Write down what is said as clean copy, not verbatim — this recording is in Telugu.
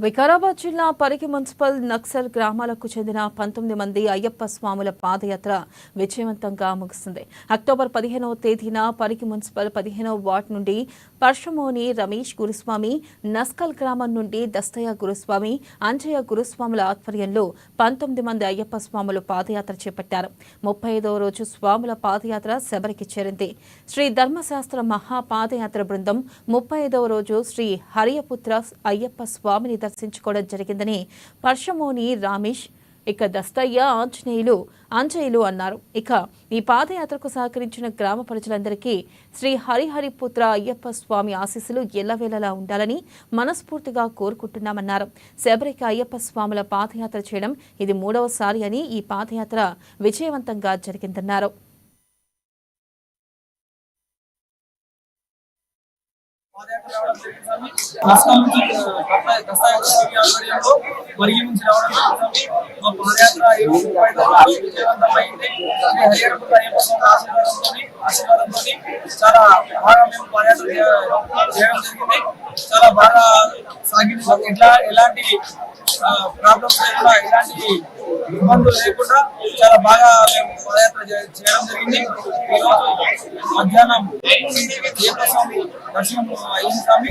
వికారాబాద్ జిల్లా పరిగి మున్సిపల్ నక్సల్ గ్రామాలకు చెందిన 19 మంది అయ్యప్ప స్వాముల పాదయాత్ర విజయవంతంగా ముగిసింది. అక్టోబర్ 15వ తేదీన పరిగి మున్సిపల్ 15వ వార్డు నుండి పర్షమోని రమేష్ గురుస్వామి, నస్కల్ గ్రామం నుండి దస్తయ్య గురుస్వామి, అంజయ్య గురుస్వాముల ఆధ్వర్యంలో 19 మంది అయ్యప్ప స్వాములు పాదయాత్ర చేపట్టారు. 35వ రోజు స్వాముల పాదయాత్ర శబరికి చేరింది. శ్రీ ధర్మశాస్త్ర మహా పాదయాత్ర బృందం 35వ రోజు శ్రీ హరియపుత్ర అయ్యప్ప స్వామిని దర్శించుకోవడం జరిగిందని పర్షమోని రమేష్, ఇక దస్తయ్య అంజయ్యలు అన్నారు. ఇక ఈ పాదయాత్రకు సహకరించిన గ్రామ ప్రజలందరికీ శ్రీ హరిహరిపుత్ర అయ్యప్ప స్వామి ఆశీస్సులు ఎల్లవేళలా ఉండాలని మనస్ఫూర్తిగా కోరుకుంటున్నామన్నారు. శబరికి అయ్యప్ప స్వాముల పాదయాత్ర చేయడం ఇది 3వసారి అని ఈ పాదయాత్ర విజయవంతంగా జరిగిందన్నారు. చాలా బాగా మేము పాదయాత్ర చేయడం జరిగింది. చాలా బాగా సాగింది. ఎలాంటి ప్రాబ్లమ్స్ లేకుండా, ఎలాంటి ఇబ్బందులు లేకుండా చాలా బాగా మేము పాదయాత్ర చేయడం జరిగింది. ఈరోజు మధ్యాహ్నం అయ్యప్ప స్వామి దర్శనం అయిన స్వామి